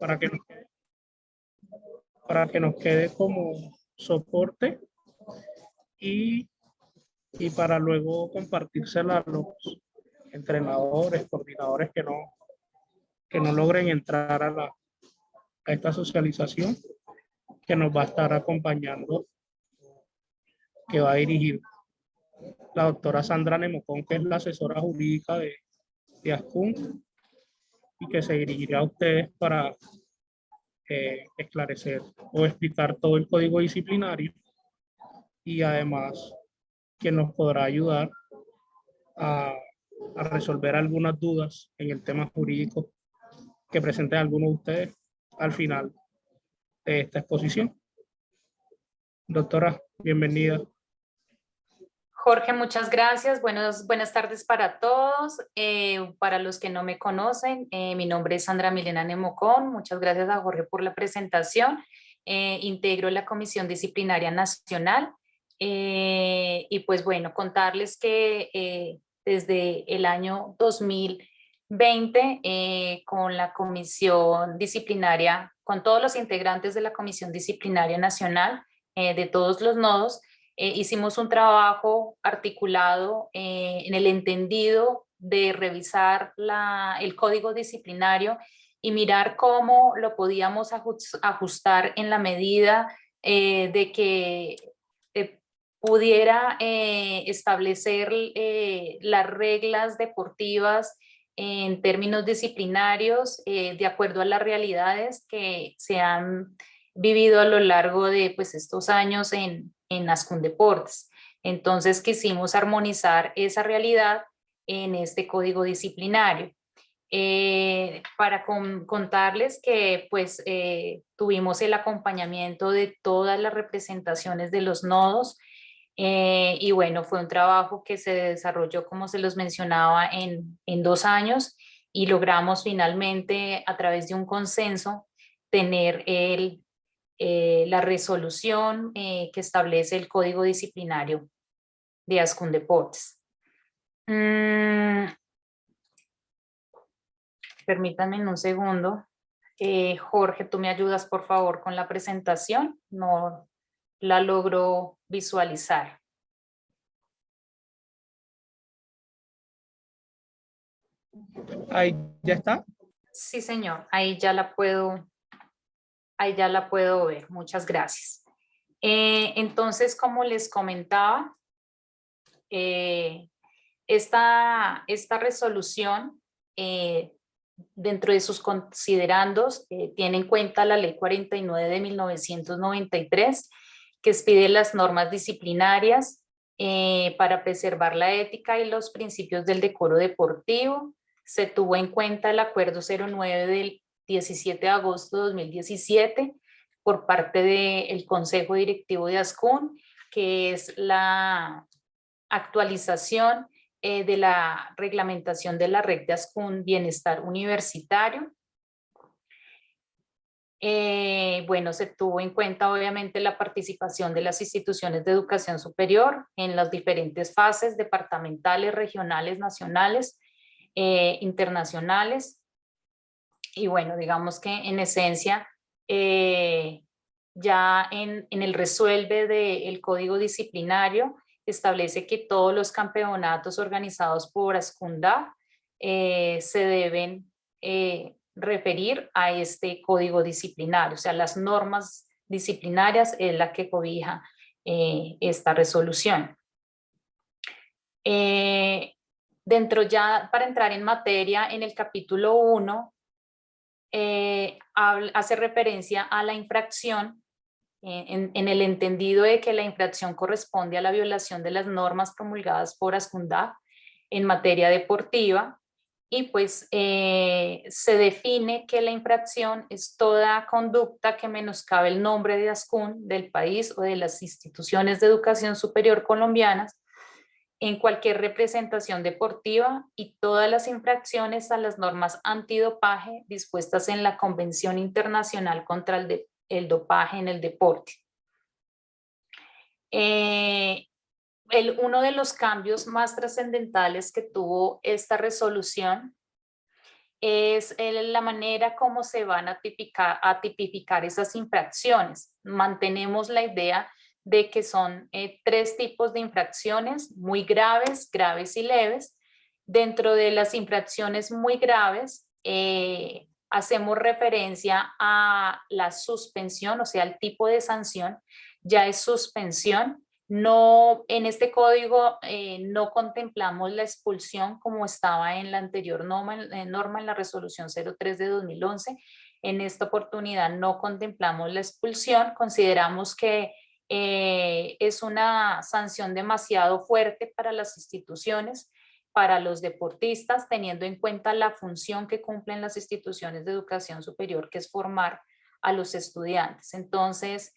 para que, para que nos quede como soporte y, y para luego compartírsela a los entrenadores, coordinadores que no logren entrar a esta socialización que nos va a estar acompañando, que va a dirigir la doctora Sandra Nemocón, que es la asesora jurídica de ASCUN, y que se dirigirá a ustedes para esclarecer o explicar todo el código disciplinario y además que nos podrá ayudar a, a resolver algunas dudas en el tema jurídico que presenten algunos de ustedes al final de esta exposición. Doctora, bienvenida. Jorge, muchas gracias. Buenas tardes para todos. Para los que no me conocen, mi nombre es Sandra Milena Nemocón. Muchas gracias a Jorge por la presentación. Integro la Comisión Disciplinaria Nacional. Y pues bueno, contarles que desde el año 2020, con la Comisión Disciplinaria, con todos los integrantes de la Comisión Disciplinaria Nacional, de todos los nodos, hicimos un trabajo articulado en el entendido de revisar el código disciplinario y mirar cómo lo podíamos ajustar en la medida de que pudiera establecer las reglas deportivas en términos disciplinarios de acuerdo a las realidades que se han vivido a lo largo de estos años en ASCUN Deportes. Entonces quisimos armonizar esa realidad en este código disciplinario. Para contarles que tuvimos el acompañamiento de todas las representaciones de los nodos, y bueno, fue un trabajo que se desarrolló, como se los mencionaba, en 2 años, y logramos finalmente, a través de un consenso, tener la resolución que establece el código disciplinario de ASCUN Deportes. Permítanme un segundo. Jorge, ¿tú me ayudas por favor con la presentación? No la logro visualizar. Ahí ya está. Sí, señor, ahí ya la puedo ver. Muchas gracias. Entonces, como les comentaba, esta resolución, dentro de sus considerandos, tiene en cuenta la Ley 49 de 1993, que expide las normas disciplinarias para preservar la ética y los principios del decoro deportivo. Se tuvo en cuenta el Acuerdo 09 del 17 de agosto de 2017 por parte del Consejo Directivo de ASCUN, que es la actualización de la reglamentación de la Red de ASCUN Bienestar Universitario. Bueno, se tuvo en cuenta obviamente la participación de las instituciones de educación superior en las diferentes fases departamentales, regionales, nacionales, internacionales. Y bueno, digamos que en esencia, ya en el resuelve del código disciplinario, establece que todos los campeonatos organizados por ASCUNDA se deben referir a este código disciplinario, o sea, las normas disciplinarias es la que cobija esta resolución. Dentro ya, para entrar en materia, en el capítulo 1, hace referencia a la infracción en el entendido de que la infracción corresponde a la violación de las normas promulgadas por ASCUNDA en materia deportiva, y pues se define que la infracción es toda conducta que menoscabe el nombre de ASCUN, del país o de las instituciones de educación superior colombianas en cualquier representación deportiva, y todas las infracciones a las normas antidopaje dispuestas en la Convención Internacional contra el Dopaje en el Deporte. Uno de los cambios más trascendentales que tuvo esta resolución es la manera como se van a tipificar esas infracciones. Mantenemos la idea de que son 3 tipos de infracciones, muy graves, graves y leves. Dentro de las infracciones muy graves, hacemos referencia a la suspensión, o sea, el tipo de sanción ya es suspensión. No, en este código no contemplamos la expulsión como estaba en la anterior norma en la resolución 03 de 2011. En esta oportunidad no contemplamos la expulsión, consideramos que es una sanción demasiado fuerte para las instituciones, para los deportistas, teniendo en cuenta la función que cumplen las instituciones de educación superior, que es formar a los estudiantes. Entonces,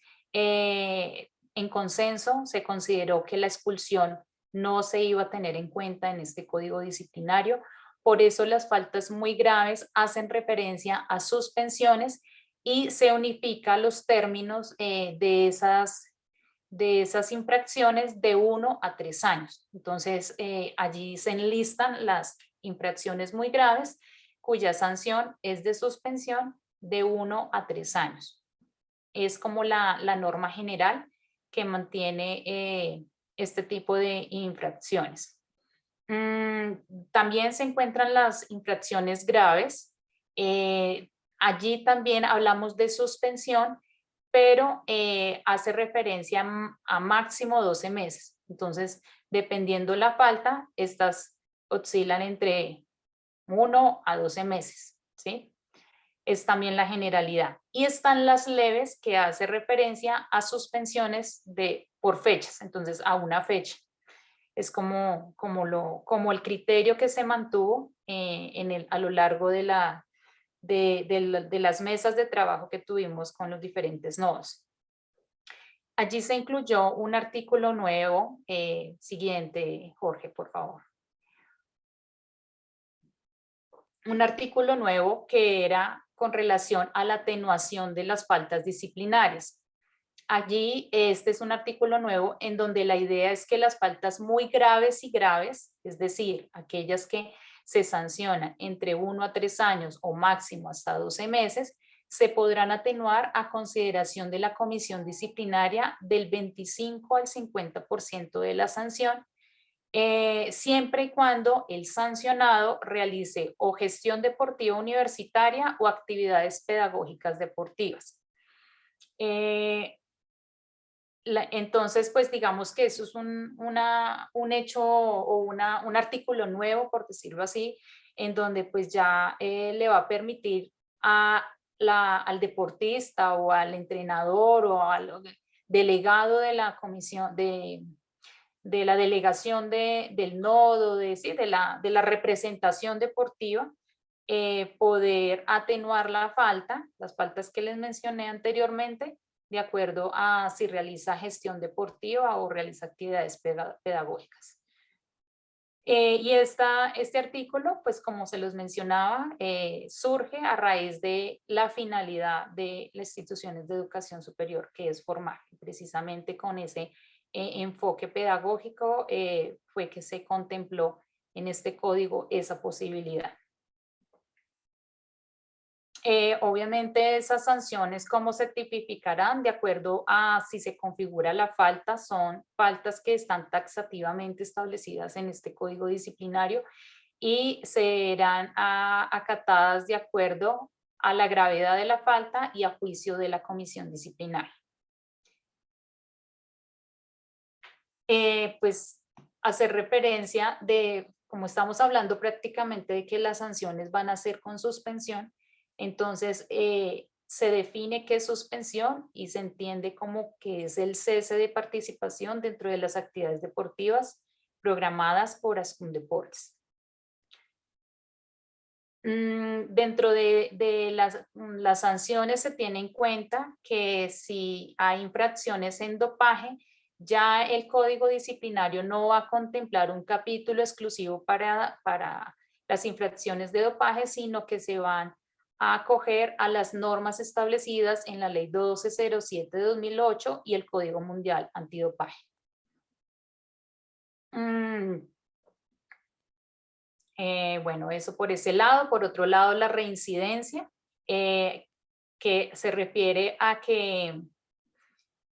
en consenso, se consideró que la expulsión no se iba a tener en cuenta en este código disciplinario. Por eso las faltas muy graves hacen referencia a suspensiones y se unifica los términos de esas infracciones de 1 a 3 años. Entonces, allí se enlistan las infracciones muy graves cuya sanción es de suspensión de 1 a 3 años. Es como la norma general que mantiene este tipo de infracciones. También se encuentran las infracciones graves. Allí también hablamos de suspensión, pero hace referencia a máximo 12 meses. Entonces, dependiendo la falta, estas oscilan entre 1 a 12 meses, ¿sí? Es también la generalidad. Y están las leves, que hace referencia a suspensiones por fechas, entonces a una fecha. Es como el criterio que se mantuvo a lo largo de las mesas de trabajo que tuvimos con los diferentes nodos. Allí se incluyó un artículo nuevo. Siguiente, Jorge, por favor. Un artículo nuevo que era con relación a la atenuación de las faltas disciplinarias. Allí, este es un artículo nuevo en donde la idea es que las faltas muy graves y graves, es decir, aquellas que se sancionan entre 1 a 3 años o máximo hasta 12 meses, se podrán atenuar a consideración de la comisión disciplinaria del 25 al 50% de la sanción, siempre y cuando el sancionado realice o gestión deportiva universitaria o actividades pedagógicas deportivas. Entonces, pues digamos que eso es un hecho o un artículo nuevo, por decirlo así, en donde pues ya le va a permitir al deportista o al entrenador o al delegado de la comisión, de la delegación del nodo, de la representación deportiva, poder atenuar las faltas que les mencioné anteriormente, de acuerdo a si realiza gestión deportiva o realiza actividades pedagógicas. Y este artículo, pues como se los mencionaba, surge a raíz de la finalidad de las instituciones de educación superior, que es formar. Precisamente con ese enfoque pedagógico fue que se contempló en este código esa posibilidad. Obviamente esas sanciones, ¿cómo se tipificarán? De acuerdo a si se configura la falta, son faltas que están taxativamente establecidas en este código disciplinario y serán acatadas de acuerdo a la gravedad de la falta y a juicio de la comisión disciplinaria. Pues hacer referencia como estamos hablando prácticamente de que las sanciones van a ser con suspensión, entonces se define qué es suspensión y se entiende como que es el cese de participación dentro de las actividades deportivas programadas por Ascundeportes. Dentro de las sanciones se tiene en cuenta que si hay infracciones en dopaje, ya el código disciplinario no va a contemplar un capítulo exclusivo para las infracciones de dopaje, sino que se van a acoger a las normas establecidas en la Ley 1207 de 2008 y el Código Mundial Antidopaje. Bueno, eso por ese lado. Por otro lado, la reincidencia, que se refiere a que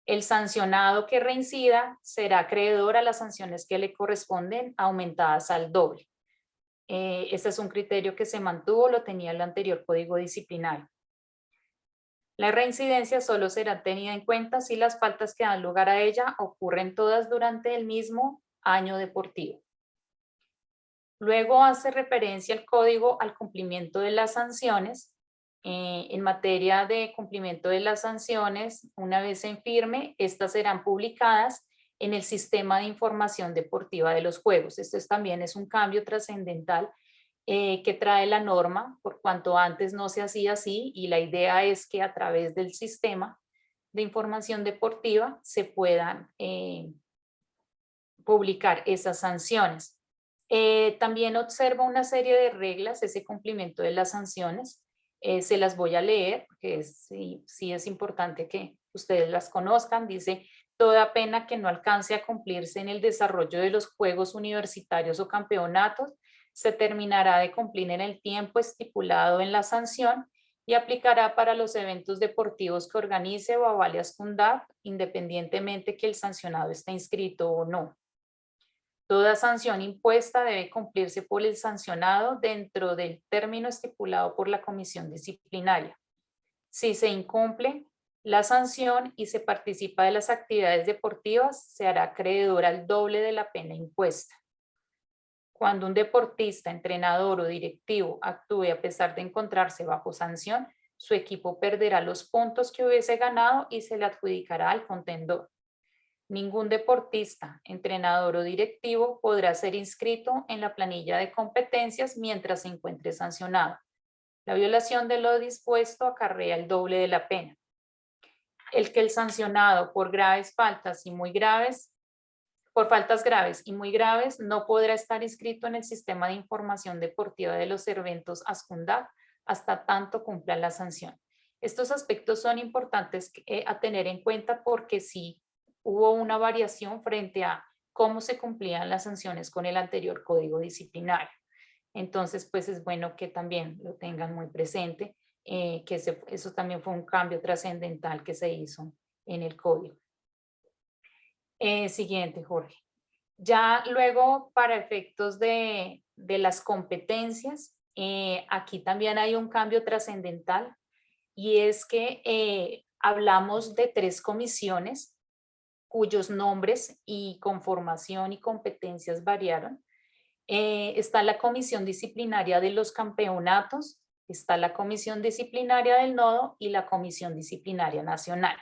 el sancionado que reincida será acreedor a las sanciones que le corresponden aumentadas al doble. Este es un criterio que se mantuvo, lo tenía el anterior Código Disciplinario. La reincidencia solo será tenida en cuenta si las faltas que dan lugar a ella ocurren todas durante el mismo año deportivo. Luego hace referencia el código al cumplimiento de las sanciones. En materia de cumplimiento de las sanciones, una vez en firme, estas serán publicadas en el sistema de información deportiva de los juegos. Esto también es un cambio trascendental que trae la norma, por cuanto antes no se hacía así, y la idea es que a través del sistema de información deportiva se puedan publicar esas sanciones. También observa una serie de reglas, ese cumplimiento de las sanciones. Se las voy a leer, porque sí es importante que ustedes las conozcan. Dice: toda pena que no alcance a cumplirse en el desarrollo de los juegos universitarios o campeonatos se terminará de cumplir en el tiempo estipulado en la sanción y aplicará para los eventos deportivos que organice o avale Ascundab, independientemente que el sancionado esté inscrito o no. Toda sanción impuesta debe cumplirse por el sancionado dentro del término estipulado por la comisión disciplinaria. Si se incumple la sanción y se participa de las actividades deportivas, se hará acreedor al doble de la pena impuesta. Cuando un deportista, entrenador o directivo actúe a pesar de encontrarse bajo sanción, su equipo perderá los puntos que hubiese ganado y se le adjudicará al contendor. Ningún deportista, entrenador o directivo podrá ser inscrito en la planilla de competencias mientras se encuentre sancionado. La violación de lo dispuesto acarrea el doble de la pena. El que el sancionado por faltas graves y muy graves no podrá estar inscrito en el sistema de información deportiva de los eventos Ascundab hasta tanto cumpla la sanción. Estos aspectos son importantes a tener en cuenta porque sí hubo una variación frente a cómo se cumplían las sanciones con el anterior código disciplinario. Entonces, pues es bueno que también lo tengan muy presente, que eso también fue un cambio trascendental que se hizo en el código. Siguiente, Jorge. Ya luego, para efectos de las competencias, aquí también hay un cambio trascendental, y es que hablamos de 3 comisiones cuyos nombres y conformación y competencias variaron. Está la comisión disciplinaria de los campeonatos, está la comisión disciplinaria del nodo y la comisión disciplinaria nacional.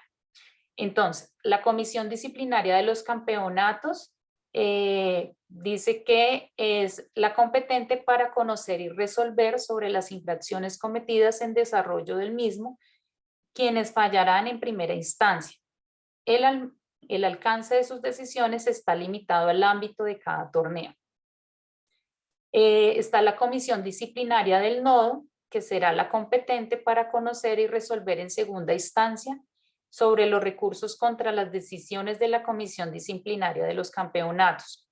Entonces, la comisión disciplinaria de los campeonatos dice que es la competente para conocer y resolver sobre las infracciones cometidas en desarrollo del mismo, quienes fallarán en primera instancia. El alcance de sus decisiones está limitado al ámbito de cada torneo. Está la comisión disciplinaria del nodo, que será la competente para conocer y resolver en segunda instancia sobre los recursos contra las decisiones de la comisión disciplinaria de los campeonatos.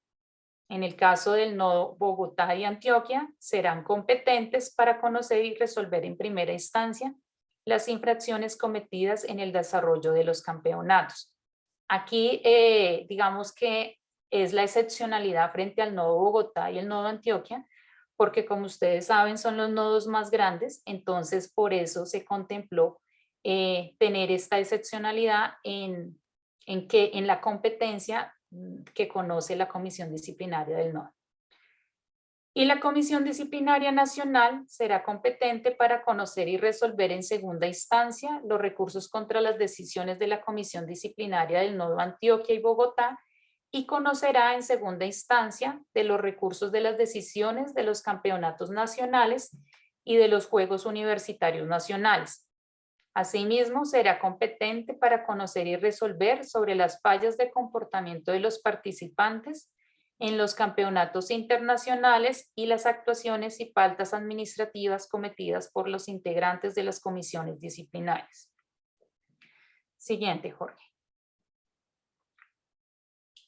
En el caso del nodo Bogotá y Antioquia, serán competentes para conocer y resolver en primera instancia las infracciones cometidas en el desarrollo de los campeonatos. Aquí, digamos que es la excepcionalidad frente al nodo Bogotá y el nodo Antioquia, porque como ustedes saben son los nodos más grandes, entonces por eso se contempló tener esta excepcionalidad en la competencia que conoce la comisión disciplinaria del nodo. Y la comisión disciplinaria nacional será competente para conocer y resolver en segunda instancia los recursos contra las decisiones de la comisión disciplinaria del nodo Antioquia y Bogotá, y conocerá en segunda instancia de los recursos de las decisiones de los campeonatos nacionales y de los Juegos Universitarios Nacionales. Asimismo, será competente para conocer y resolver sobre las fallas de comportamiento de los participantes en los campeonatos internacionales y las actuaciones y faltas administrativas cometidas por los integrantes de las comisiones disciplinarias. Siguiente, Jorge.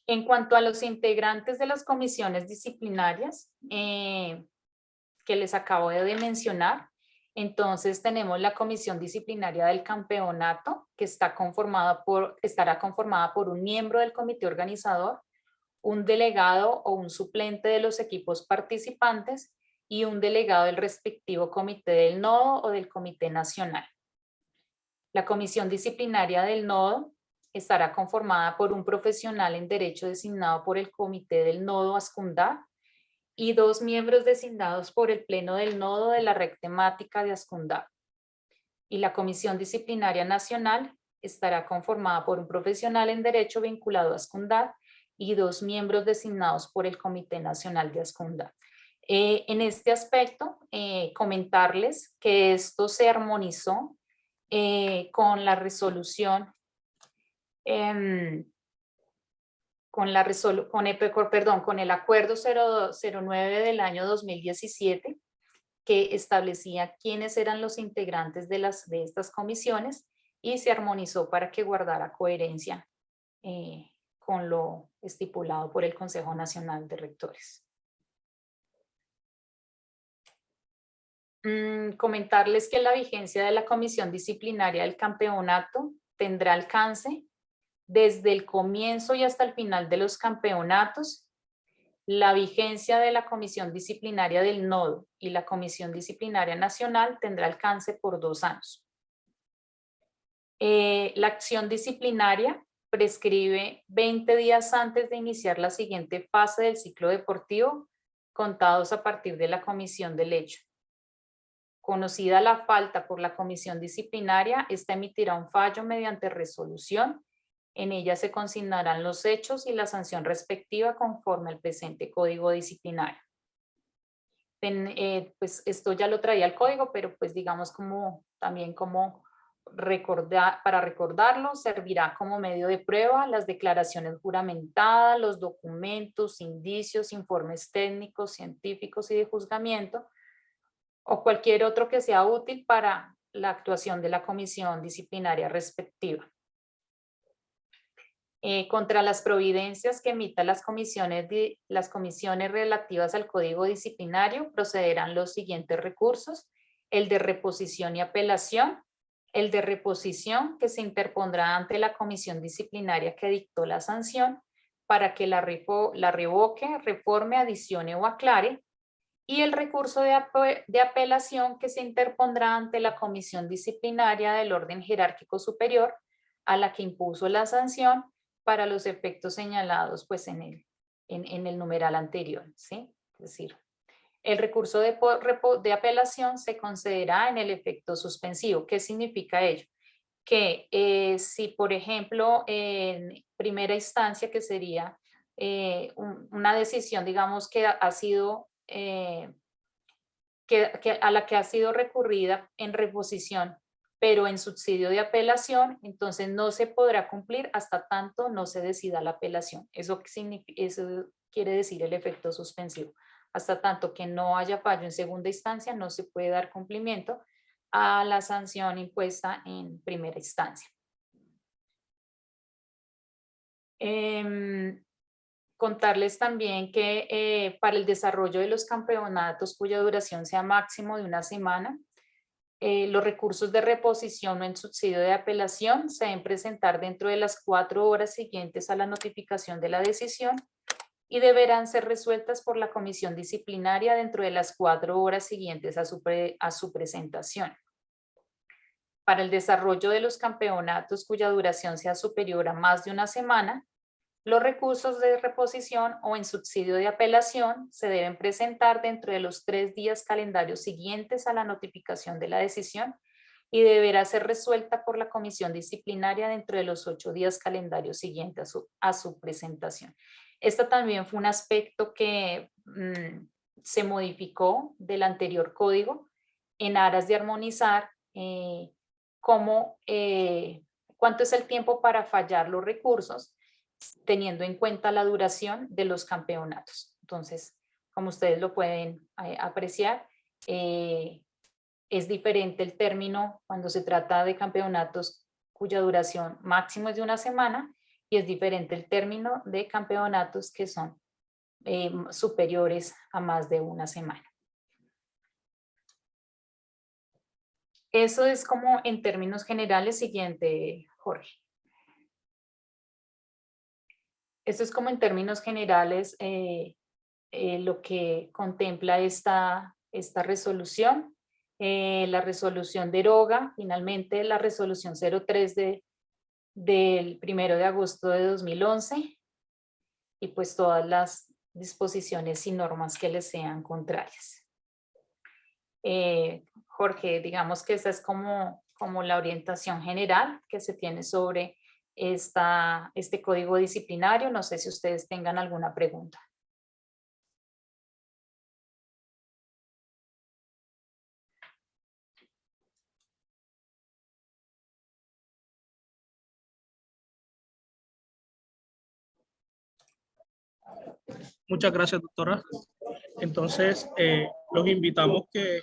En cuanto a los integrantes de las comisiones disciplinarias, que les acabo de mencionar. Entonces tenemos la comisión disciplinaria del campeonato, que estará conformada por un miembro del comité organizador, un delegado o un suplente de los equipos participantes y un delegado del respectivo comité del nodo o del comité nacional. La comisión disciplinaria del nodo estará conformada por un profesional en derecho designado por el comité del nodo Ascundá y 2 miembros designados por el pleno del nodo de la red temática de Ascundá. Y la comisión disciplinaria nacional estará conformada por un profesional en derecho vinculado a Ascundá y 2 miembros designados por el Comité Nacional de Ascundá. En este aspecto, comentarles que esto se armonizó con la resolución, con el acuerdo 009 del año 2017, que establecía quiénes eran los integrantes de estas comisiones y se armonizó para que guardara coherencia con lo estipulado por el Consejo Nacional de Rectores. Comentarles que la vigencia de la comisión disciplinaria del campeonato tendrá alcance desde el comienzo y hasta el final de los campeonatos. La vigencia de la comisión disciplinaria del nodo y la comisión disciplinaria nacional tendrá alcance por 2 años. La acción disciplinaria prescribe 20 días antes de iniciar la siguiente fase del ciclo deportivo, contados a partir de la comisión del hecho. Conocida la falta por la comisión disciplinaria, esta emitirá un fallo mediante resolución. En ella se consignarán los hechos y la sanción respectiva conforme al presente código disciplinario. Pues esto ya lo traía el código, pero pues digamos también como para recordarlo, servirá como medio de prueba las declaraciones juramentadas, los documentos, indicios, informes técnicos, científicos y de juzgamiento, o cualquier otro que sea útil para la actuación de la comisión disciplinaria respectiva. Contra las providencias que emitan las comisiones relativas al código disciplinario procederán los siguientes recursos: el de reposición y apelación, el de reposición que se interpondrá ante la comisión disciplinaria que dictó la sanción para que la revoque, reforme, adicione o aclare, y el recurso de apelación que se interpondrá ante la comisión disciplinaria del orden jerárquico superior a la que impuso la sanción para los efectos señalados pues en el numeral anterior, ¿sí? Es decir, el recurso de apelación se concederá en el efecto suspensivo. ¿Qué significa ello? Que si, por ejemplo, en primera instancia, que sería una decisión, digamos, que ha sido a la que ha sido recurrida en reposición, pero en subsidio de apelación, entonces no se podrá cumplir hasta tanto no se decida la apelación. Eso quiere decir el efecto suspensivo. Hasta tanto que no haya fallo en segunda instancia, no se puede dar cumplimiento a la sanción impuesta en primera instancia. Contarles también que para el desarrollo de los campeonatos cuya duración sea máximo de 1 semana, los recursos de reposición o en subsidio de apelación se deben presentar dentro de las 4 horas siguientes a la notificación de la decisión y deberán ser resueltas por la comisión disciplinaria dentro de las 4 horas siguientes a su presentación. Para el desarrollo de los campeonatos cuya duración sea superior a más de 1 semana, los recursos de reposición o en subsidio de apelación se deben presentar dentro de los 3 días calendarios siguientes a la notificación de la decisión y deberá ser resuelta por la comisión disciplinaria dentro de los 8 días calendarios siguientes a su presentación. Este también fue un aspecto que se modificó del anterior código en aras de armonizar cuánto es el tiempo para fallar los recursos, teniendo en cuenta la duración de los campeonatos. Entonces, como ustedes lo pueden apreciar, es diferente el término cuando se trata de campeonatos cuya duración máximo es de 1 semana y es diferente el término de campeonatos que son superiores a más de 1 semana. Eso es como en términos generales, siguiente, Jorge. Eso es como en términos generales lo que contempla esta resolución. La resolución deroga finalmente la resolución 03 del 1 de agosto de 2011 y pues todas las disposiciones y normas que les sean contrarias. Jorge, digamos que esa es como la orientación general que se tiene sobre este código disciplinario. No sé si ustedes tengan alguna pregunta. Muchas gracias, doctora. Entonces, los invitamos que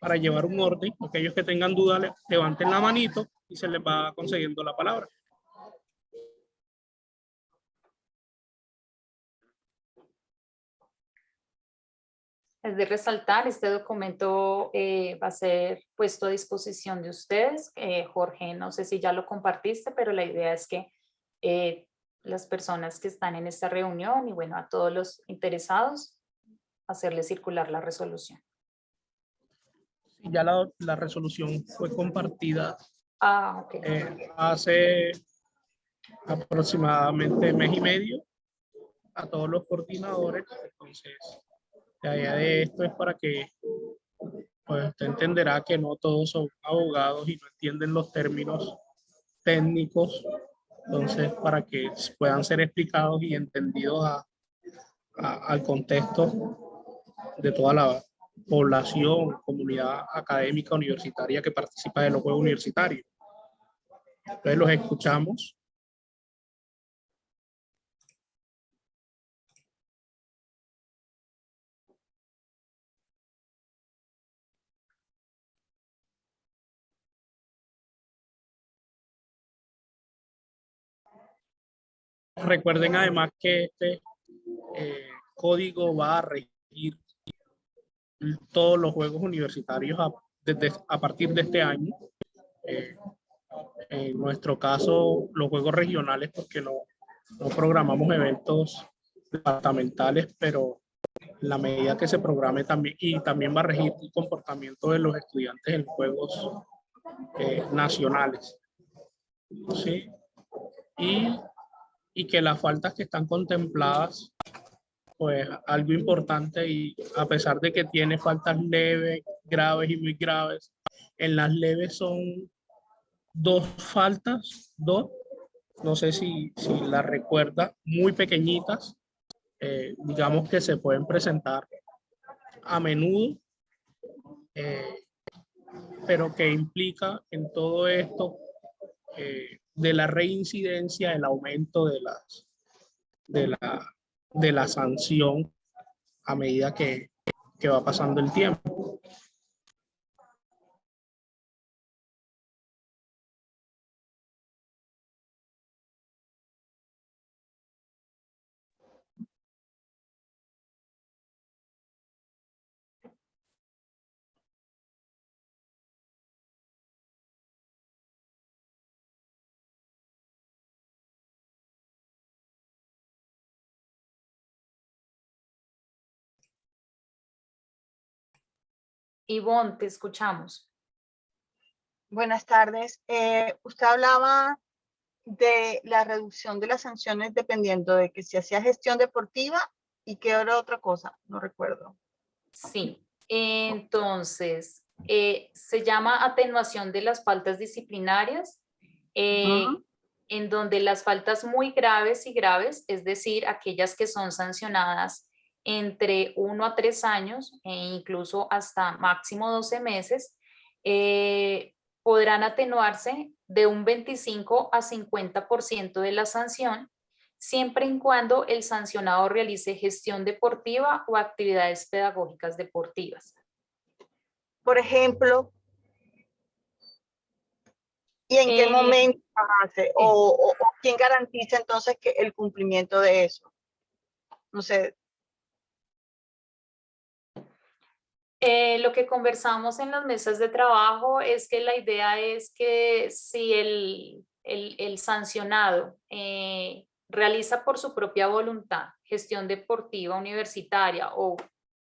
para llevar un orden, aquellos que tengan dudas, levanten la manito y se les va concediendo la palabra. Es de resaltar, este documento va a ser puesto a disposición de ustedes. Jorge, no sé si ya lo compartiste, pero la idea es que las personas que están en esta reunión y bueno, a todos los interesados, hacerles circular la resolución. Ya la resolución fue compartida Ok. hace aproximadamente mes y medio a todos los coordinadores. Entonces, la idea de esto es para que pues, usted entenderá que no todos son abogados y no entienden los términos técnicos. Entonces, para que puedan ser explicados y entendidos al contexto de toda la población, comunidad académica universitaria que participa de los juegos universitarios. Entonces los escuchamos. Recuerden además que este código va a regir todos los juegos universitarios a partir de este año. En nuestro caso, los juegos regionales, porque no programamos eventos departamentales, pero en la medida que se programe también, y también va a regir el comportamiento de los estudiantes en juegos nacionales. ¿Sí? Y que las faltas que están contempladas, pues algo importante, y a pesar de que tiene faltas leves, graves y muy graves, en las leves son dos faltas, no sé si la recuerda, muy pequeñitas, digamos que se pueden presentar a menudo, pero que implica en todo esto de la reincidencia, el aumento de la sanción a medida que va pasando el tiempo. Ivonne, te escuchamos. Buenas tardes. Usted hablaba de la reducción de las sanciones dependiendo de que si hacía gestión deportiva y qué era otra cosa, no recuerdo. Sí, entonces se llama atenuación de las faltas disciplinarias, en donde las faltas muy graves y graves, es decir, aquellas que son sancionadas entre 1 a 3 años e incluso hasta máximo 12 meses, podrán atenuarse de un 25 a 50% de la sanción, siempre y cuando el sancionado realice gestión deportiva o actividades pedagógicas deportivas. Por ejemplo, ¿y en qué momento hace? ¿O quién garantiza entonces que el cumplimiento de eso? No sé. Lo que conversamos en las mesas de trabajo es que la idea es que si el sancionado realiza por su propia voluntad gestión deportiva universitaria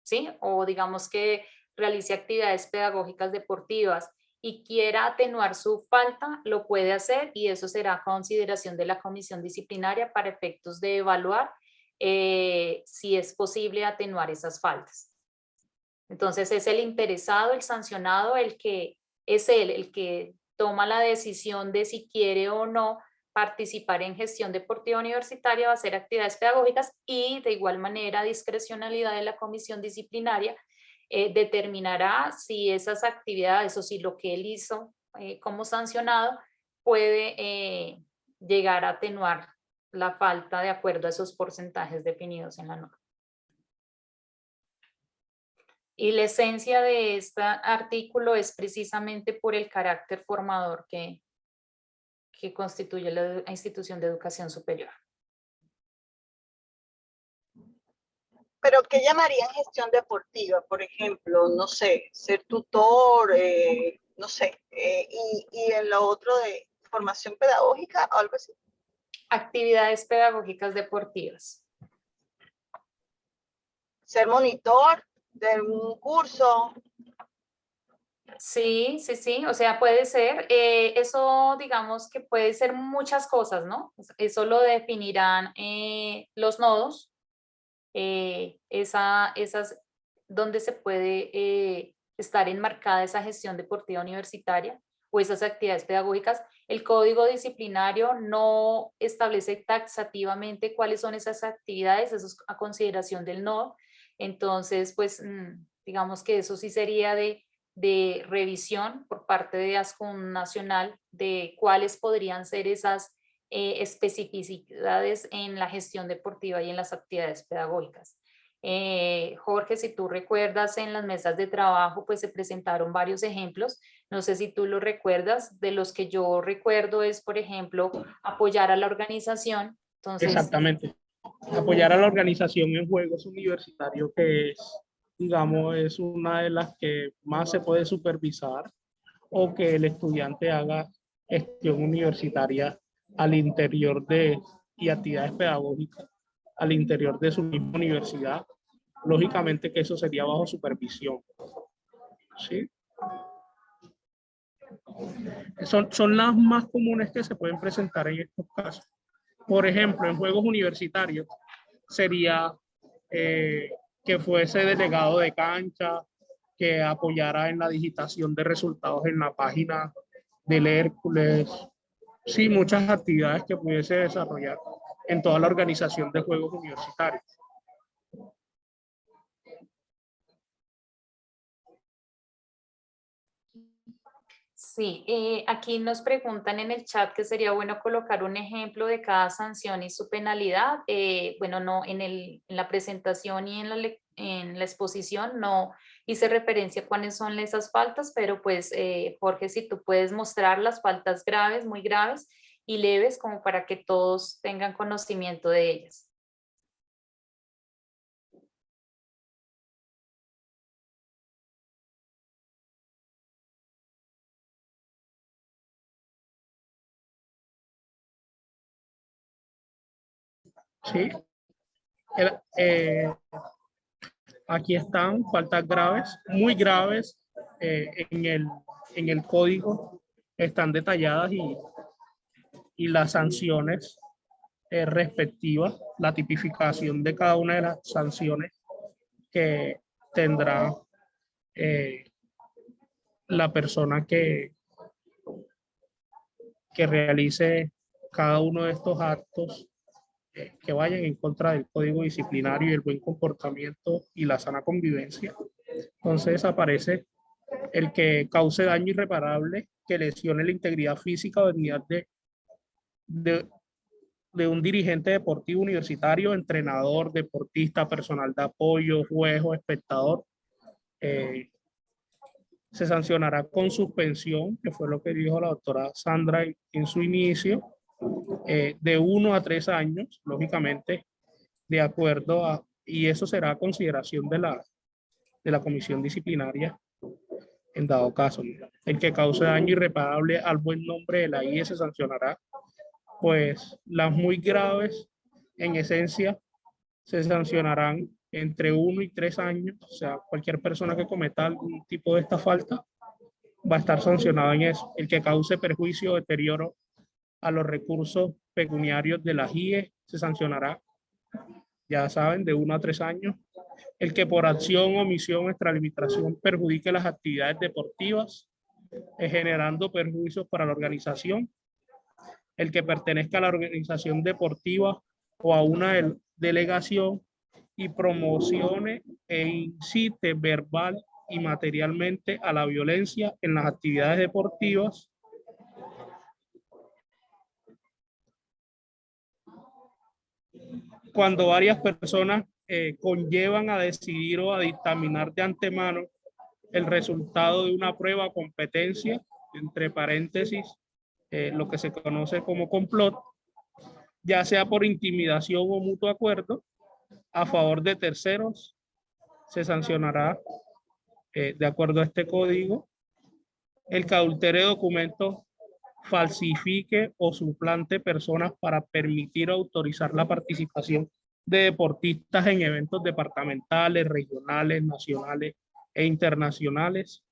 ¿sí? O digamos que realice actividades pedagógicas deportivas y quiera atenuar su falta, lo puede hacer y eso será a consideración de la comisión disciplinaria para efectos de evaluar si es posible atenuar esas faltas. Entonces es el interesado, el sancionado, el que toma la decisión de si quiere o no participar en gestión deportiva universitaria, va a hacer actividades pedagógicas y de igual manera discrecionalidad de la comisión disciplinaria determinará si esas actividades o si lo que él hizo como sancionado puede llegar a atenuar la falta de acuerdo a esos porcentajes definidos en la norma. Y la esencia de este artículo es precisamente por el carácter formador que constituye la institución de educación superior. Pero ¿qué llamarían gestión deportiva? Por ejemplo, no sé, ser tutor, no sé, y en lo otro de formación pedagógica o algo así. Actividades pedagógicas deportivas. Ser monitor de un curso. Sí, sí, sí, o sea, puede ser, eso digamos que puede ser muchas cosas, ¿no? Eso lo definirán los nodos, esas donde se puede estar enmarcada esa gestión deportiva universitaria o esas actividades pedagógicas. El código disciplinario no establece taxativamente cuáles son esas actividades, eso es a consideración del nodo. Entonces, pues, digamos que eso sí sería de revisión por parte de ASCUN Nacional de cuáles podrían ser esas especificidades en la gestión deportiva y en las actividades pedagógicas. Jorge, si tú recuerdas, en las mesas de trabajo pues se presentaron varios ejemplos, no sé si tú lo recuerdas, de los que yo recuerdo es, por ejemplo, apoyar a la organización. Entonces, exactamente. Apoyar a la organización en juegos universitarios, que es, digamos, es una de las que más se puede supervisar, o que el estudiante haga gestión universitaria al interior y actividades pedagógicas al interior de su misma universidad. Lógicamente que eso sería bajo supervisión. ¿Sí? Son las más comunes que se pueden presentar en estos casos. Por ejemplo, en juegos universitarios sería que fuese delegado de cancha, que apoyara en la digitación de resultados en la página del Hércules. Sí, muchas actividades que pudiese desarrollar en toda la organización de juegos universitarios. sí, aquí nos preguntan en el chat que sería bueno colocar un ejemplo de cada sanción y su penalidad. Bueno, no, en la presentación y en la exposición no hice referencia a cuáles son esas faltas, pero pues Jorge, si tú puedes mostrar las faltas graves, muy graves y leves como para que todos tengan conocimiento de ellas. ¿Sí? Aquí están faltas graves, muy graves, en el código están detalladas y las sanciones respectivas, la tipificación de cada una de las sanciones que tendrá la persona que realice cada uno de estos actos que vayan en contra del código disciplinario y el buen comportamiento y la sana convivencia. Entonces aparece el que cause daño irreparable, que lesione la integridad física o dignidad de un dirigente deportivo universitario, entrenador, deportista, personal de apoyo, juez o espectador. Se sancionará con suspensión, que fue lo que dijo la doctora Sandra en su inicio, de 1 a 3 años, lógicamente, de acuerdo a, y eso será a consideración de la comisión disciplinaria en dado caso. El que cause daño irreparable al buen nombre de la IE se sancionará. Pues las muy graves, en esencia, se sancionarán entre 1 y 3 años. O sea, cualquier persona que cometa algún tipo de esta falta va a estar sancionado en eso. El que cause perjuicio o deterioro a los recursos pecuniarios de la IE se sancionará, ya saben, de 1 a 3 años. El que por acción, omisión o extralimitación perjudique las actividades deportivas, generando perjuicios para la organización. El que pertenezca a la organización deportiva o a una delegación y promocione e incite verbal y materialmente a la violencia en las actividades deportivas. Cuando varias personas conllevan a decidir o a dictaminar de antemano el resultado de una prueba o competencia, entre paréntesis, lo que se conoce como complot, ya sea por intimidación o mutuo acuerdo, a favor de terceros, se sancionará de acuerdo a este código. El que adultere documentos, falsifique o suplante personas para permitir o autorizar la participación de deportistas en eventos departamentales, regionales, nacionales e internacionales.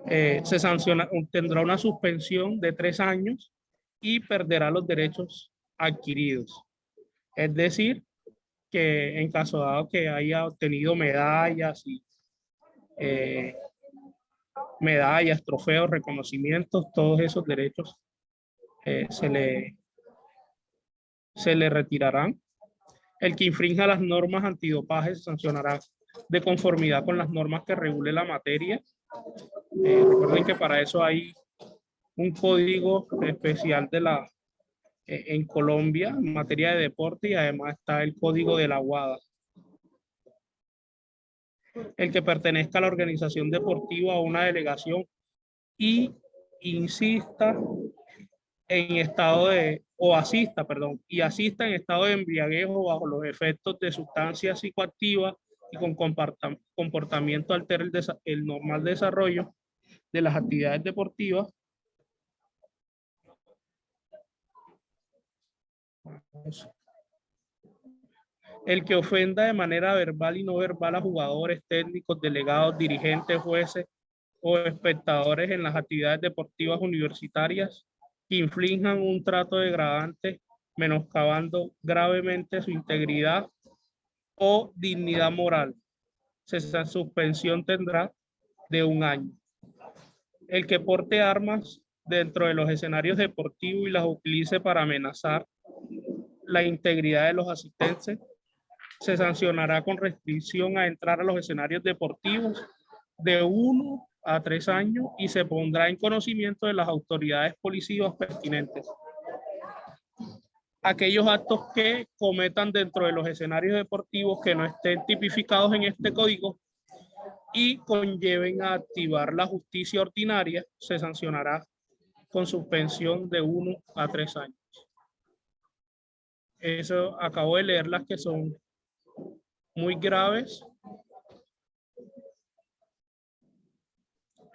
Se sanciona, tendrá una suspensión de 3 años y perderá los derechos adquiridos. Es decir, que en caso dado que haya obtenido medallas y medallas, trofeos, reconocimientos, todos esos derechos se le retirarán. El que infrinja las normas antidopaje se sancionará de conformidad con las normas que regule la materia. Recuerden que para eso hay un código especial en Colombia en materia de deporte, y además está el código de la WADA. El que pertenezca a la organización deportiva o una delegación y asista en estado de embriaguez o bajo los efectos de sustancias psicoactivas y con comportamiento altera el normal desarrollo de las actividades deportivas. El que ofenda de manera verbal y no verbal a jugadores, técnicos, delegados, dirigentes, jueces o espectadores en las actividades deportivas universitarias que inflijan un trato degradante, menoscabando gravemente su integridad o dignidad moral, esa suspensión tendrá de 1 año. El que porte armas dentro de los escenarios deportivos y las utilice para amenazar la integridad de los asistentes, se sancionará con restricción a entrar a los escenarios deportivos de 1 a 3 años y se pondrá en conocimiento de las autoridades policivas pertinentes. Aquellos actos que cometan dentro de los escenarios deportivos que no estén tipificados en este código y conlleven a activar la justicia ordinaria, se sancionará con suspensión de 1 a 3 años. Eso acabo de leer las que son muy graves.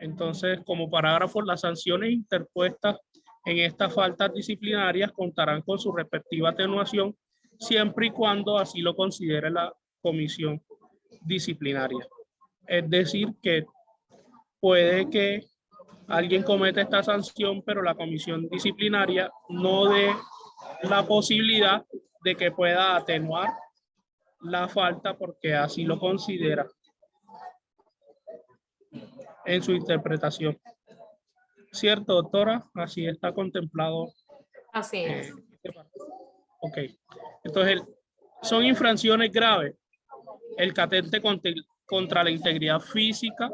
Entonces, como parágrafo, las sanciones interpuestas en estas faltas disciplinarias contarán con su respectiva atenuación siempre y cuando así lo considere la comisión disciplinaria. Es decir, que puede que alguien cometa esta sanción, pero la comisión disciplinaria no dé la posibilidad de que pueda atenuar la falta porque así lo considera en su interpretación. ¿Cierto, doctora? Así está contemplado. Así es. Ok. Entonces, son infracciones graves. El que atente contra la integridad física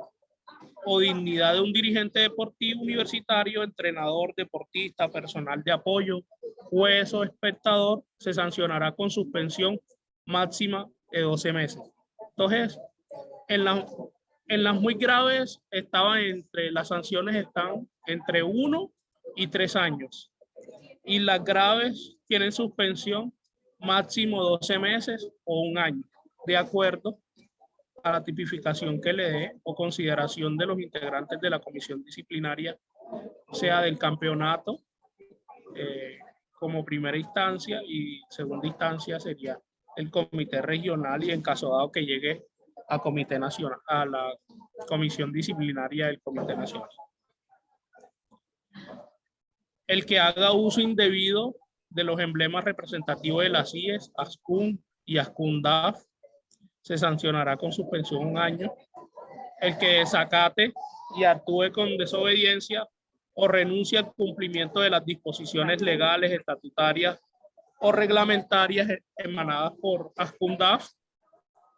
o dignidad de un dirigente deportivo universitario, entrenador, deportista, personal de apoyo, juez o espectador, se sancionará con suspensión máxima de 12 meses. Entonces, en las muy graves las sanciones están entre 1 y 3 años. Y las graves tienen suspensión máximo 12 meses o un año, de acuerdo a la tipificación que le dé o consideración de los integrantes de la comisión disciplinaria, sea del campeonato como primera instancia, y segunda instancia sería el comité regional, y en caso dado que llegue a comité nacional, a la comisión disciplinaria del comité nacional. El que haga uso indebido de los emblemas representativos de las IES, ASCUN y ASCUNDAF, se sancionará con suspensión un año. El que desacate y actúe con desobediencia o renuncie al cumplimiento de las disposiciones legales, estatutarias o reglamentarias emanadas por ASCUNDAF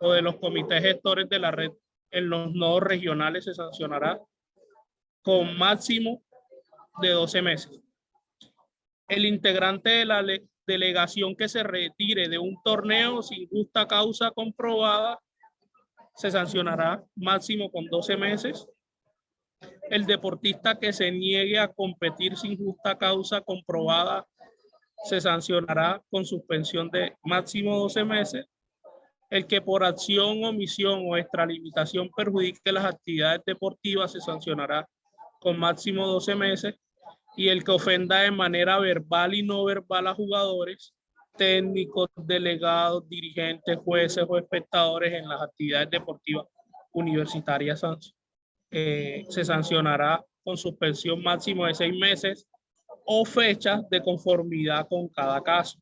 o de los comités gestores de la red en los nodos regionales, se sancionará con máximo de 12 meses. El integrante de la delegación que se retire de un torneo sin justa causa comprobada se sancionará máximo con 12 meses. El deportista que se niegue a competir sin justa causa comprobada se sancionará con suspensión de máximo 12 meses. El que por acción, omisión o extralimitación perjudique las actividades deportivas se sancionará con máximo 12 meses. Y el que ofenda de manera verbal y no verbal a jugadores, técnicos, delegados, dirigentes, jueces o espectadores en las actividades deportivas universitarias se sancionará con suspensión máximo de 6 meses o fechas de conformidad con cada caso.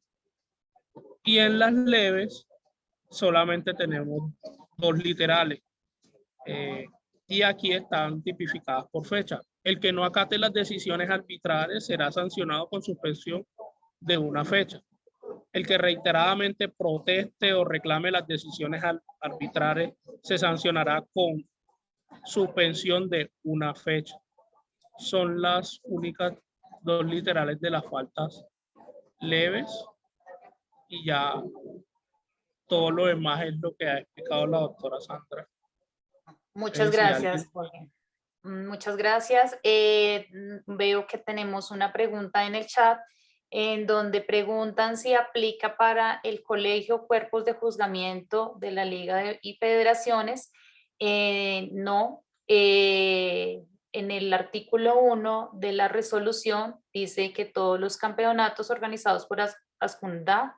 Y en las leves solamente tenemos 2 literales, y aquí están tipificadas por fecha. El que no acate las decisiones arbitrales será sancionado con suspensión de una fecha. El que reiteradamente proteste o reclame las decisiones arbitrales se sancionará con suspensión de una fecha. Son las únicas 2 literales de las faltas leves, y ya todo lo demás es lo que ha explicado la doctora Sandra. Muchas gracias, Jorge. Muchas gracias. Veo que tenemos una pregunta en el chat en donde preguntan si aplica para el colegio, cuerpos de juzgamiento de la Liga y federaciones. No. En el artículo 1 de la resolución dice que todos los campeonatos organizados por ASCUNDAF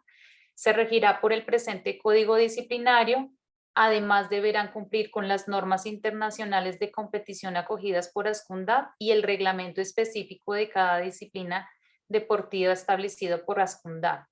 se regirá por el presente código disciplinario. Además, deberán cumplir con las normas internacionales de competición acogidas por ASCUNDAF y el reglamento específico de cada disciplina deportiva establecido por ASCUNDAF.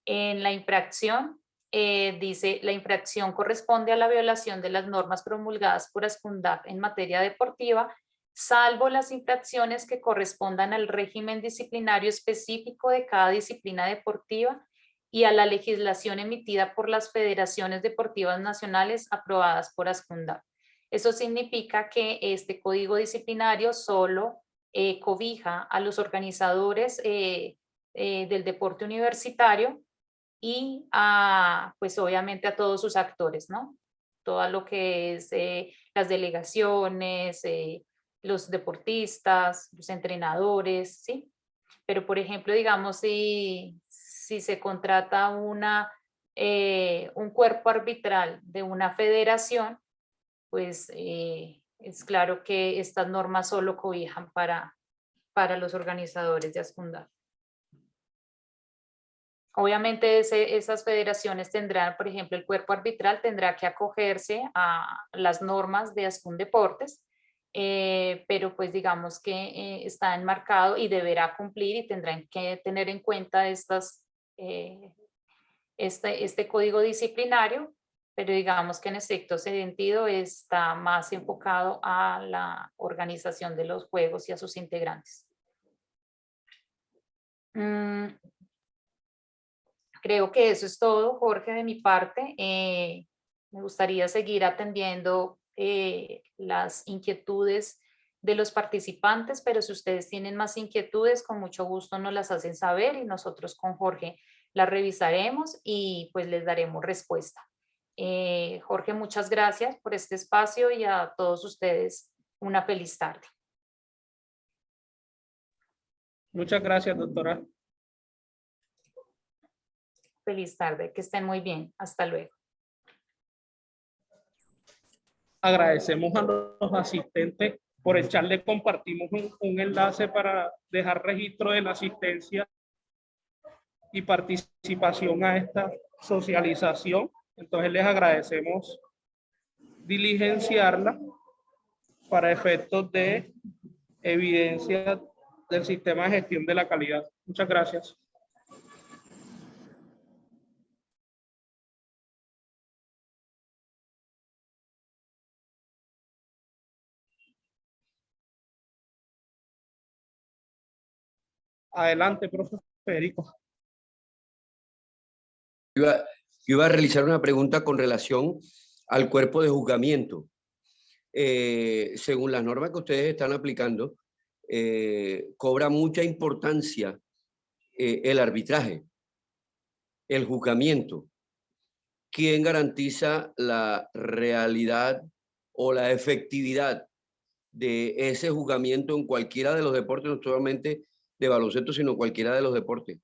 En la infracción, dice, la infracción corresponde a la violación de las normas promulgadas por ASCUNDAF en materia deportiva, salvo las infracciones que correspondan al régimen disciplinario específico de cada disciplina deportiva y a la legislación emitida por las federaciones deportivas nacionales aprobadas por ASCUNDAF. Eso significa que este código disciplinario solo cobija a los organizadores del deporte universitario y pues obviamente a todos sus actores, ¿no? Todo lo que es las delegaciones, los deportistas, los entrenadores, ¿sí? Pero por ejemplo, digamos, si se contrata un cuerpo arbitral de una federación, pues es claro que estas normas solo cobijan para los organizadores de ASCUNDAF. Obviamente esas federaciones tendrán, por ejemplo, el cuerpo arbitral tendrá que acogerse a las normas de ASCUNDeportes, pero pues digamos que está enmarcado y deberá cumplir y tendrán que tener en cuenta este código disciplinario, pero digamos que en estricto sentido está más enfocado a la organización de los juegos y a sus integrantes. Creo que eso es todo, Jorge, de mi parte. Me gustaría seguir atendiendo las inquietudes de los participantes, pero si ustedes tienen más inquietudes, con mucho gusto nos las hacen saber y nosotros con Jorge las revisaremos y pues les daremos respuesta. Jorge, muchas gracias por este espacio y a todos ustedes una feliz tarde. Muchas gracias, doctora. Feliz tarde, que estén muy bien. Hasta luego. Agradecemos a los asistentes por el chat. Le compartimos un enlace para dejar registro de la asistencia y participación a esta socialización. Entonces les agradecemos diligenciarla para efectos de evidencia del sistema de gestión de la calidad. Muchas gracias. Adelante, profe Federico. Iba a realizar una pregunta con relación al cuerpo de juzgamiento. Según las normas que ustedes están aplicando, cobra mucha importancia el arbitraje, el juzgamiento. ¿Quién garantiza la realidad o la efectividad de ese juzgamiento en cualquiera de los deportes, no solamente de baloncesto, sino cualquiera de los deportes?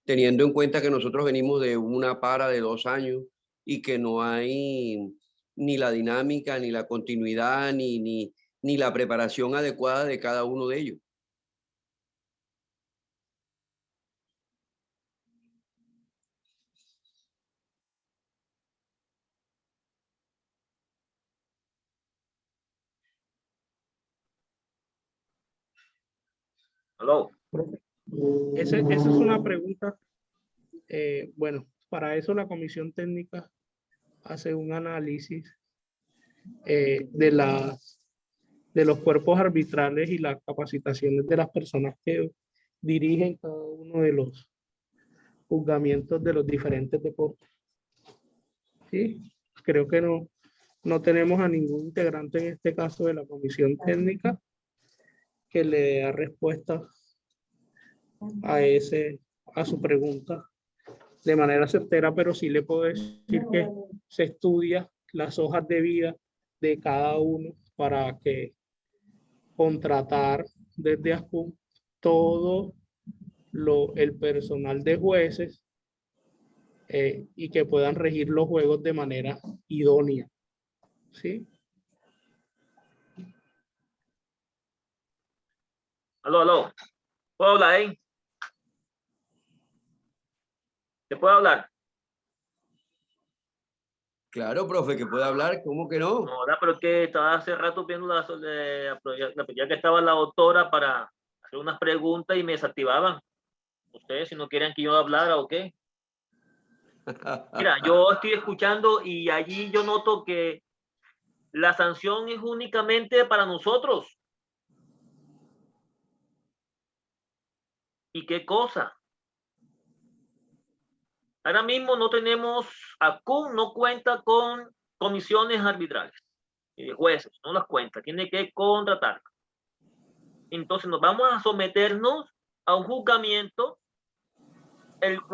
Teniendo en cuenta que nosotros venimos de una para de 2 años y que no hay ni la dinámica, ni la continuidad, ni la preparación adecuada de cada uno de ellos. Aló. Esa es una pregunta. Bueno, para eso la comisión técnica hace un análisis de los cuerpos arbitrales y las capacitaciones de las personas que dirigen cada uno de los juzgamientos de los diferentes deportes. ¿Sí? Creo que no tenemos a ningún integrante en este caso de la comisión técnica que le dé respuesta a su pregunta de manera certera, pero sí le puedo decir que se estudia las hojas de vida de cada uno para que contratar desde ASCUM todo el personal de jueces y que puedan regir los juegos de manera idónea. ¿Sí? Aló. ¿Puedo hablar ahí? ¿Se puede hablar? Claro, profe, que puede hablar, ¿cómo que no? No, pero es que estaba hace rato viendo ya que estaba la doctora para hacer unas preguntas y me desactivaban. Ustedes si no quieren que yo hablara o qué. Mira, yo estoy escuchando y allí yo noto que la sanción es únicamente para nosotros. ¿Y qué cosa? Ahora mismo no tenemos, ACUM no cuenta con comisiones arbitrales y jueces, no las cuenta, tiene que contratar. Entonces nos vamos a someternos a un juzgamiento el